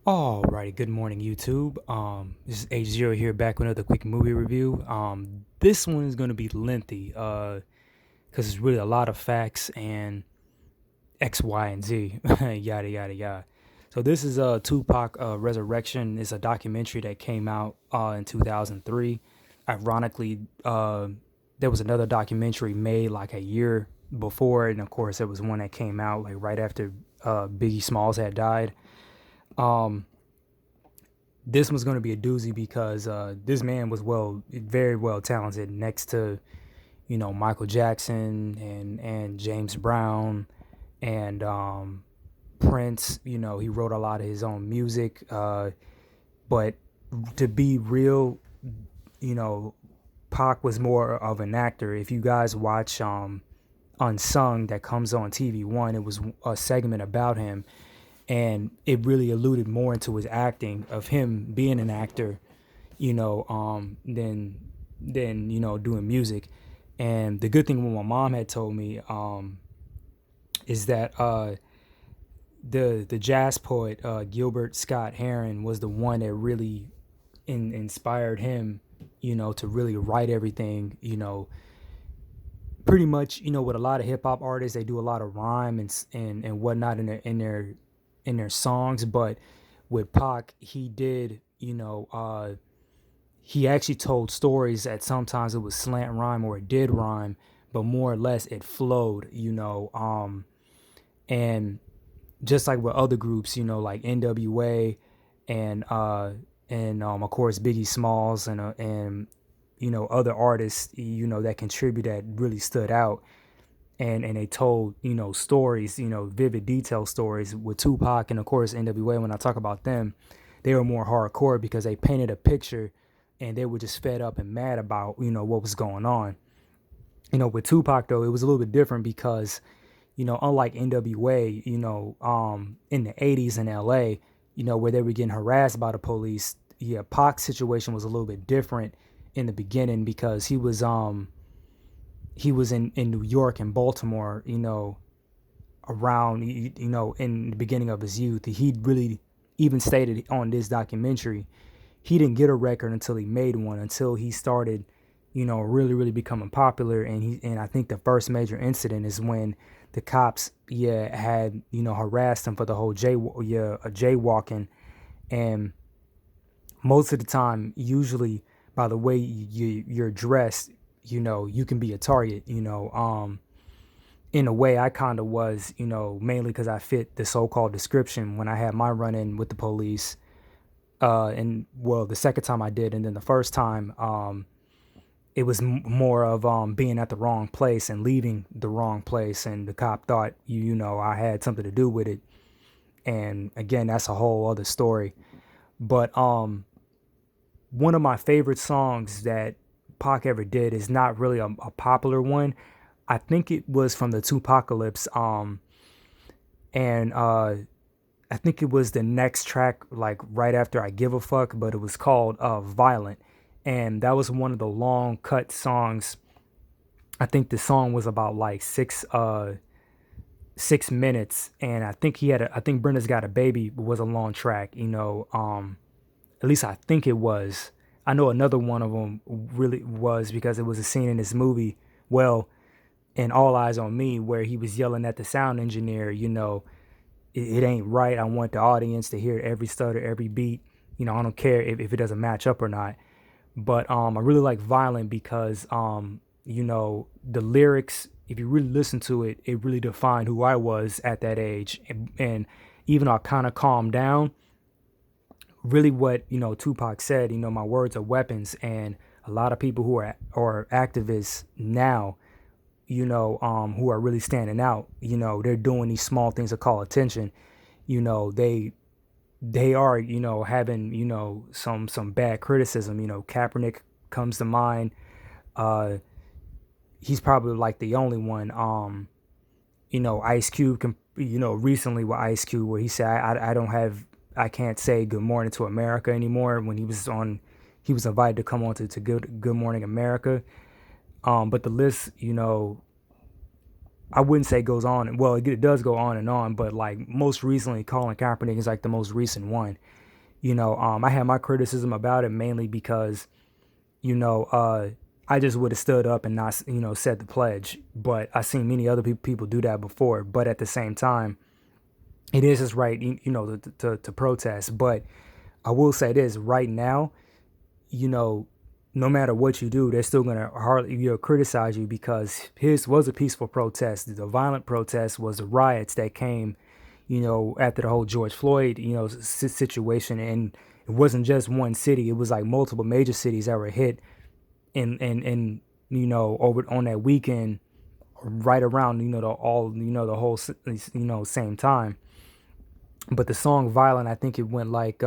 Alrighty, good morning, YouTube. This is H0 here, back with another quick movie review. This one is going to be lengthy, because it's really a lot of facts and X, Y, and Z, yada yada yada. So this is Tupac Resurrection. It's a documentary that came out in 2003. Ironically, there was another documentary made like a year before, and of course, there was one that came out like right after Biggie Smalls had died. Um, this was going to be a doozy because this man was very well talented, next to Michael Jackson and James Brown and Prince. He wrote a lot of his own music, but to be real, you know, Pac was more of an actor. If you guys watch Unsung that comes on TV1, it was a segment about him, and it really alluded more into his acting of him being an actor, than doing music. And the good thing what my mom had told me is that the jazz poet Gilbert Scott Heron was the one that really inspired him, to really write everything. Pretty much, with a lot of hip hop artists, they do a lot of rhyme and whatnot in their songs. But with Pac, he did, he actually told stories that sometimes it was slant rhyme or it did rhyme, but more or less it flowed, and just like with other groups, like NWA and of course Biggie Smalls and other artists, that contribute that really stood out, and they told stories, vivid detail stories. With Tupac and of course NWA, when I talk about them, they were more hardcore because they painted a picture and they were just fed up and mad about what was going on. With Tupac though, it was a little bit different because unlike NWA, in the 80s in LA, where they were getting harassed by the police, yeah, Pac's situation was a little bit different in the beginning because he was in New York and Baltimore, around, in the beginning of his youth. He really even stated on this documentary, he didn't get a record until he made one, until he started, really, really becoming popular. And I think the first major incident is when the cops, had, harassed him for the whole jaywalking. And most of the time, usually by the way you're dressed, you can be a target. In a way, I kind of was, mainly because I fit the so-called description when I had my run-in with the police. And well, the second time I did, and then the first time, it was more of being at the wrong place and leaving the wrong place, and the cop thought I had something to do with it. And again, that's a whole other story. But one of my favorite songs that Pac ever did is not really a popular one. I think it was from the Tupacalypse, and I think it was the next track, like right after I Give a Fuck, but it was called Violent. And that was one of the long cut songs. I think the song was about like 6 minutes, and I think Brenda's Got a Baby was a long track. At least I think it was. I know another one of them really was because it was a scene in this movie. Well, in All Eyes on Me, where he was yelling at the sound engineer, it ain't right. I want the audience to hear every stutter, every beat. I don't care if it doesn't match up or not. But I really like Violent because the lyrics, if you really listen to it, it really defined who I was at that age. And even though I kind of calmed down, really what Tupac said, my words are weapons. And a lot of people who are activists now, who are really standing out, they're doing these small things to call attention. They are, having, some bad criticism. Kaepernick comes to mind. He's probably like the only one. Ice Cube, recently with Ice Cube, where he said, I can't say good morning to America anymore, when he was invited to come on to Good Morning America. But the list, I wouldn't say goes on. Well, it does go on and on, but like most recently, Colin Kaepernick is like the most recent one. I had my criticism about it mainly because, you know, I just would have stood up and not, said the pledge. But I seen many other people do that before. But at the same time, it is his right, to protest. But I will say this right now, you know, no matter what you do, they're still gonna hardly criticize you because his was a peaceful protest. The violent protest was the riots that came, after the whole George Floyd, situation, and it wasn't just one city. It was like multiple major cities that were hit, and over on that weekend, right around the whole same time. But the song "Violent," I think it went like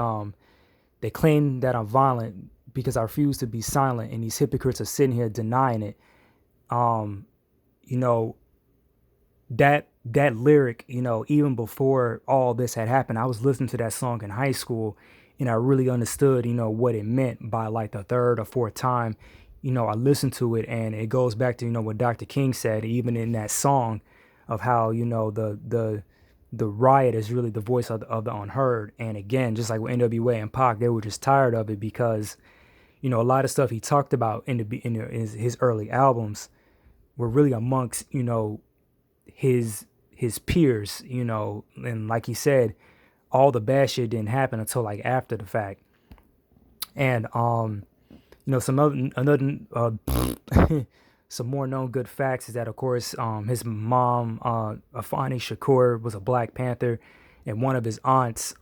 they claim that I'm violent because I refuse to be silent, and these hypocrites are sitting here denying it. Um, you know, that lyric, even before all this had happened, I was listening to that song in high school, and I really understood, what it meant by like the third or fourth time, I listened to it, and it goes back to, what Dr. King said, even in that song, of how, the riot is really the voice of the unheard. And again, just like with NWA and Pac, they were just tired of it because, a lot of stuff he talked about in his early albums were really amongst, his peers, and like he said, all the bad shit didn't happen until like after the fact. And some other another some more known good facts is that of course his mom Afeni Shakur was a Black Panther, and one of his aunts,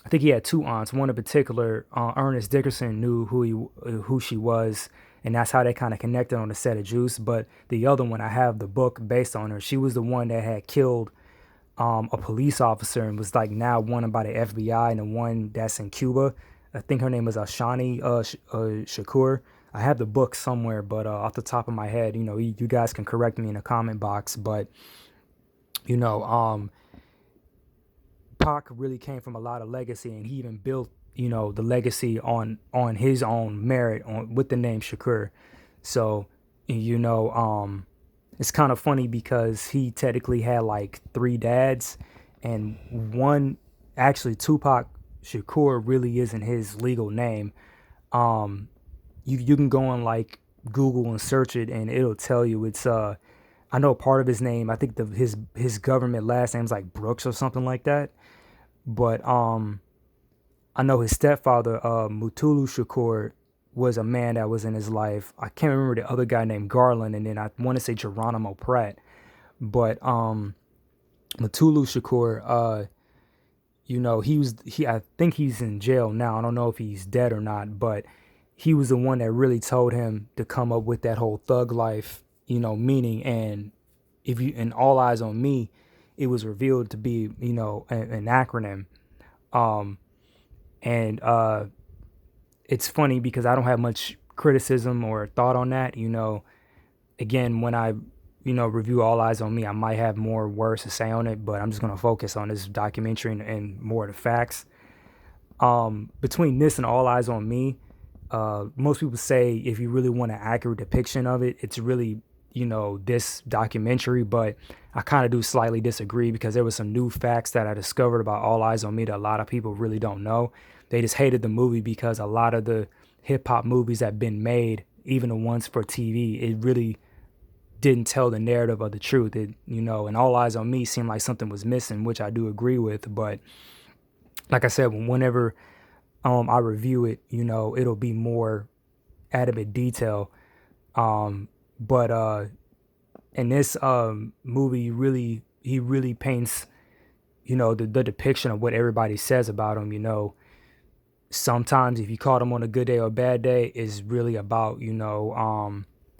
I think he had two aunts. One in particular, Ernest Dickerson, knew who she was, and that's how they kind of connected on the set of Juice. But the other one, I have the book based on her. She was the one that had killed a police officer and was like now wanted by the FBI, and the one that's in Cuba. I think her name was Ashani Shakur. I have the book somewhere, but off the top of my head, you guys can correct me in the comment box. But you know, Pac really came from a lot of legacy, and he even built, the legacy on his own merit with the name Shakur. So, it's kind of funny because he technically had like three dads, and one, actually Tupac Shakur really isn't his legal name. You can go on like Google and search it, and it'll tell you it's I know part of his name. I think his government last name's like Brooks or something like that. But I know his stepfather, Mutulu Shakur, was a man that was in his life. I can't remember the other guy named Garland, and then I want to say Geronimo Pratt. But Mutulu Shakur, I think he's in jail now. I don't know if he's dead or not, but he was the one that really told him to come up with that whole thug life, meaning. And if you, and All Eyes on Me, it was revealed to be, an acronym. And it's funny because I don't have much criticism or thought on that. Again, when I, review All Eyes on Me, I might have more words to say on it, but I'm just going to focus on this documentary and more of the facts. Between this and All Eyes on Me, most people say if you really want an accurate depiction of it, it's really, this documentary, but I kind of do slightly disagree because there was some new facts that I discovered about All Eyes on Me that a lot of people really don't know. They just hated the movie because a lot of the hip hop movies that have been made, even the ones for TV, it really didn't tell the narrative of the truth. It, and All Eyes on Me seemed like something was missing, which I do agree with. But like I said, whenever I review it, it'll be more adamant detail. But in this movie, he really paints, the depiction of what everybody says about him. Sometimes if you caught him on a good day or a bad day, is really about,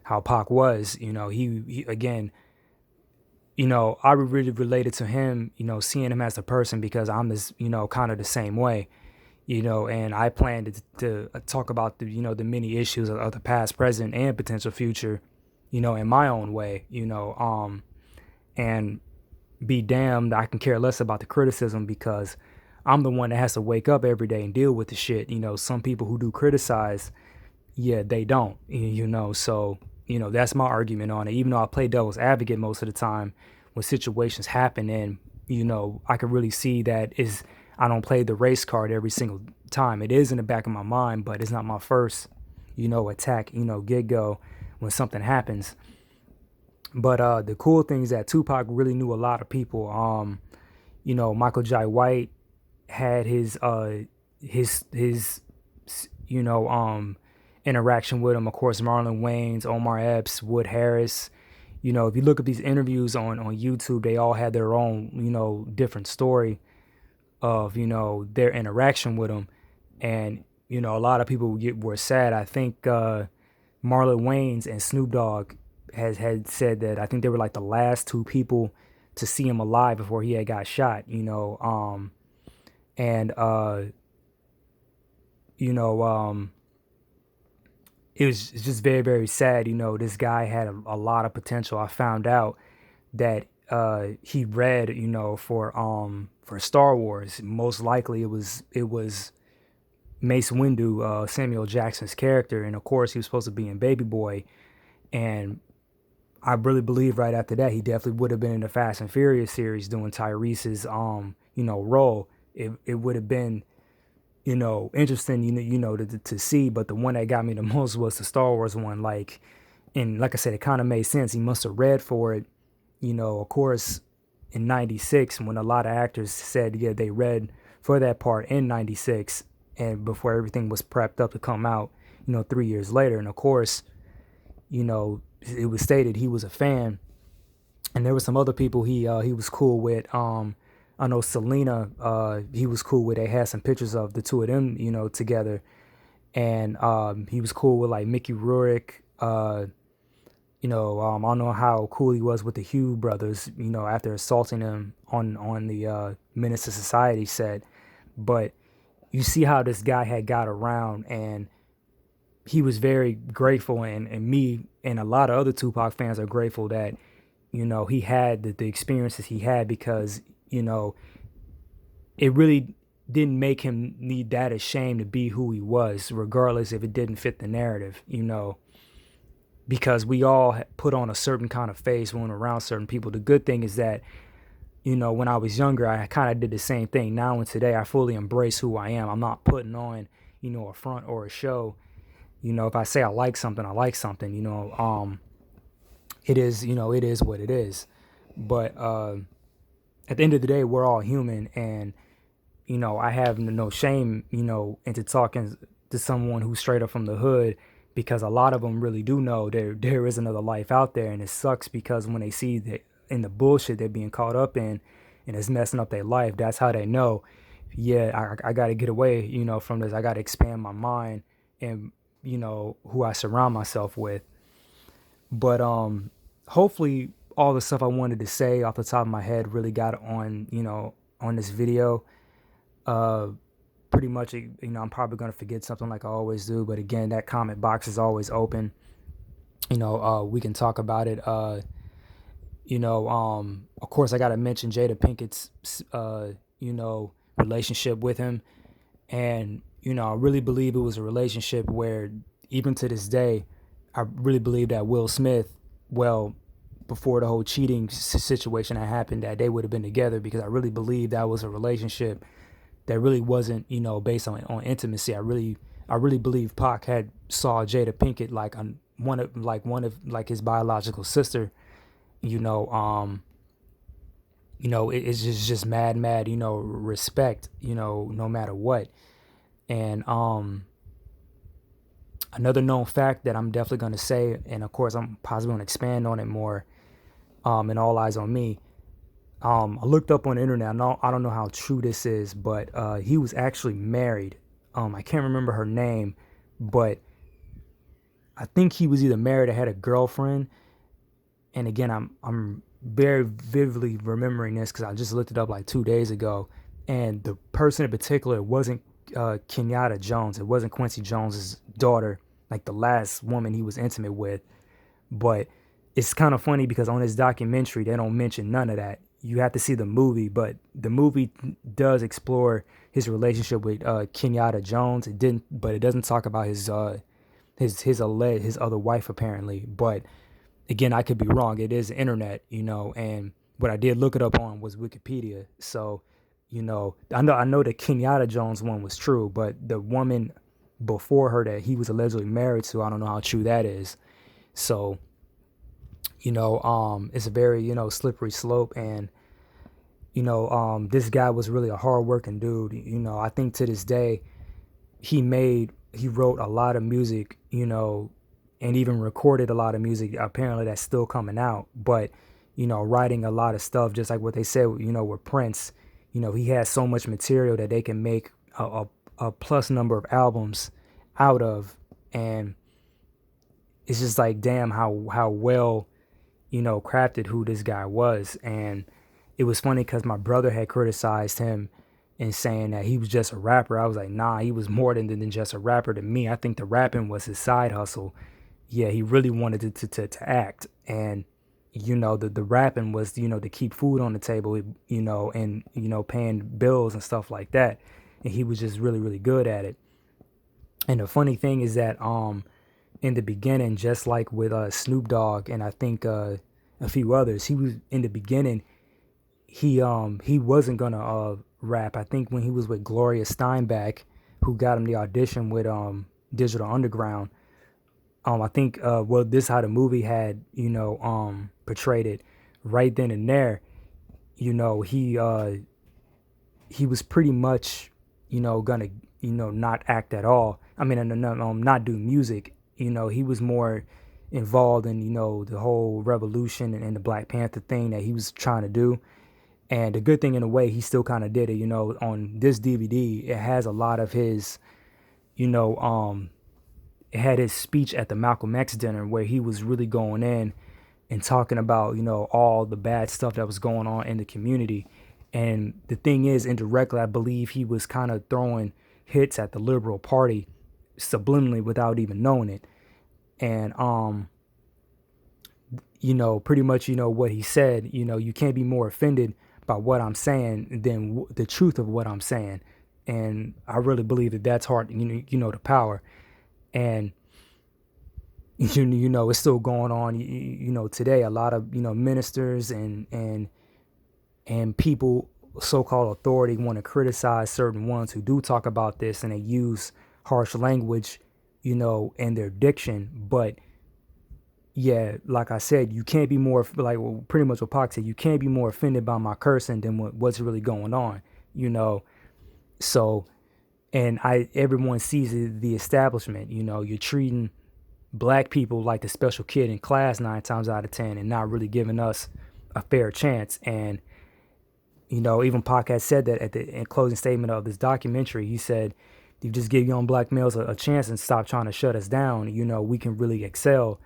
how Pac was. He again, I really related to him, seeing him as a person because I'm this, kind of the same way. And I plan to talk about the many issues of the past, present, and potential future, in my own way, and be damned, I can care less about the criticism because I'm the one that has to wake up every day and deal with the shit. Some people who do criticize, yeah, they don't, so That's my argument on it. Even though I play devil's advocate most of the time when situations happen, and I can really see that is I don't play the race card every single time. It is in the back of my mind, but it's not my first, attack, get go when something happens. But the cool thing is that Tupac really knew a lot of people. Michael Jai White had his interaction with him. Of course, Marlon Wayans, Omar Epps, Wood Harris. If you look at these interviews on YouTube, they all had their own, different story of, their interaction with him. And, a lot of people were sad. I think Marlon Wayans and Snoop Dogg had said that I think they were like the last two people to see him alive before he had got shot, and it's just very, very sad. This guy had a lot of potential. I found out that he read, for Star Wars. Most likely it was Mace Windu, Samuel Jackson's character, and of course he was supposed to be in Baby Boy. And I really believe right after that he definitely would have been in the Fast and Furious series doing Tyrese's role. It would have been interesting, to see. But the one that got me the most was the Star Wars one. Like I said, it kind of made sense. He must have read for it, of course, in '96 when a lot of actors said, yeah, they read for that part in '96 and before everything was prepped up to come out, 3 years later. And of course, it was stated he was a fan. And there were some other people he was cool with. I know Selena, he was cool with. They had some pictures of the two of them, together. And he was cool with like Mickey Rourke. I don't know how cool he was with the Hugh brothers, after assaulting them on the Menace to Society set. But you see how this guy had got around, and he was very grateful, and me and a lot of other Tupac fans are grateful that, he had the experiences he had, because, it really didn't make him need that ashamed to be who he was, regardless if it didn't fit the narrative, because we all put on a certain kind of face when we're around certain people. The good thing is that, when I was younger, I kind of did the same thing. Now and today, I fully embrace who I am. I'm not putting on, a front or a show. If I say I like something, I like something. It is, it is what it is. But at the end of the day, we're all human, and I have no shame, into talking to someone who's straight up from the hood, because a lot of them really do know there is another life out there, and it sucks because when they see that in the bullshit they're being caught up in, and it's messing up their life, that's how they know, yeah, I got to get away, from this. I got to expand my mind and, who I surround myself with. But hopefully all the stuff I wanted to say off the top of my head really got on, on this video. Pretty much, I'm probably going to forget something like I always do. But again, that comment box is always open. We can talk about it. Of course, I got to mention Jada Pinkett's, relationship with him. And, I really believe it was a relationship where even to this day, I really believe that Will Smith, before the whole cheating situation that happened, that they would have been together, because I really believe that was a relationship that really wasn't, based on intimacy. I really believe Pac had saw Jada Pinkett like one of his biological sister. It's just mad, respect, no matter what. And another known fact that I'm definitely going to say, and of course I'm possibly going to expand on it more, in All Eyes on Me. I looked up on the internet. I don't know how true this is, but he was actually married. I can't remember her name, but I think he was either married or had a girlfriend. And again, I'm very vividly remembering this because I just looked it up like 2 days ago. And the person in particular wasn't Kenyatta Jones. It wasn't Quincy Jones's daughter, like the last woman he was intimate with. But it's kind of funny because on this documentary, they don't mention none of that. You have to see the movie, but the movie does explore his relationship with Kenyatta Jones. But it doesn't talk about his his other wife apparently. But again, I could be wrong. It is the internet, and what I did look it up on was Wikipedia. So, I know the Kenyatta Jones one was true, but the woman before her that he was allegedly married to, I don't know how true that is. So, it's a very, slippery slope. And, this guy was really a hardworking dude. I think to this day, he wrote a lot of music, and even recorded a lot of music. Apparently that's still coming out, but, writing a lot of stuff, just like what they said, with Prince, he has so much material that they can make a plus number of albums out of. And it's just like, damn, how well, crafted who this guy was. And it was funny because my brother had criticized him and saying that he was just a rapper. I was like, nah, he was more than just a rapper to me. I think the rapping was his side hustle. Yeah, he really wanted to act. And, the rapping was, to keep food on the table, and, paying bills and stuff like that. And he was just really, really good at it. And the funny thing is that in the beginning, just like with Snoop Dogg and I think a few others, he was in the beginning, he wasn't gonna rap. I think when he was with Gloria Steinbach, who got him the audition with Digital Underground, I think this is how the movie had portrayed it right then and there. He was pretty much gonna not act at all. I mean, not do music. He was more involved in the whole revolution and the Black Panther thing that he was trying to do. And the good thing in a way, he still kind of did it. On this DVD, it has a lot of his, it had his speech at the Malcolm X dinner where he was really going in and talking about, all the bad stuff that was going on in the community. And the thing is, indirectly, I believe he was kind of throwing hits at the Liberal Party subliminally without even knowing it. And, pretty much, what he said, you can't be more offended by what I'm saying than the truth of what I'm saying. And I really believe that that's hard, the power. And, it's still going on, today. A lot of, ministers and people, so-called authority, want to criticize certain ones who do talk about this, and they use harsh language, in their diction. But yeah, like I said, you can't be more, like, well, pretty much what Pac said, you can't be more offended by my cursing than what's really going on, So, and everyone sees the establishment, you're treating black people like the special kid in class 9 times out of 10 and not really giving us a fair chance. And, even Pac had said that at the closing statement of this documentary. He said, if you just give young black males a chance and stop trying to shut us down, we can really excel.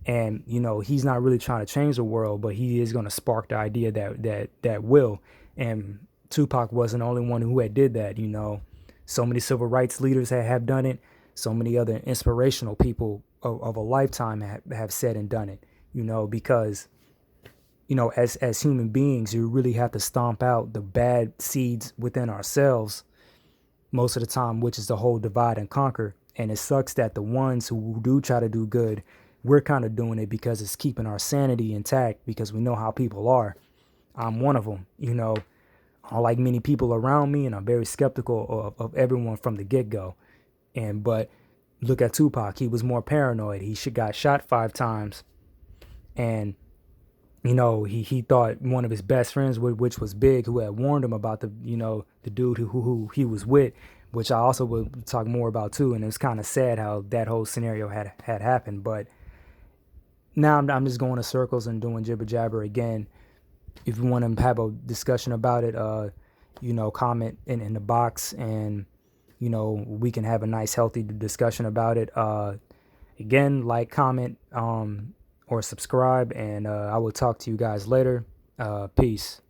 And, he's not really trying to change the world, but he is going to spark the idea that will. And Tupac wasn't the only one who had did that, So many civil rights leaders have done it. So many other inspirational people of a lifetime have said and done it, because, as human beings, you really have to stomp out the bad seeds within ourselves most of the time, which is the whole divide and conquer. And it sucks that the ones who do try to do good, we're kind of doing it because it's keeping our sanity intact, because we know how people are. I'm one of them, unlike many people around me, and I'm very skeptical of everyone from the get-go. But look at Tupac. He was more paranoid. He got shot 5 times. And, he thought one of his best friends, which was Big, who had warned him about the dude who he was with, which I also will talk more about too. And it was kind of sad how that whole scenario had happened. But now I'm just going in circles and doing jibber jabber again. If you want to have a discussion about it, comment in the box, and, we can have a nice, healthy discussion about it. Again, like, comment, or subscribe, and I will talk to you guys later. Peace.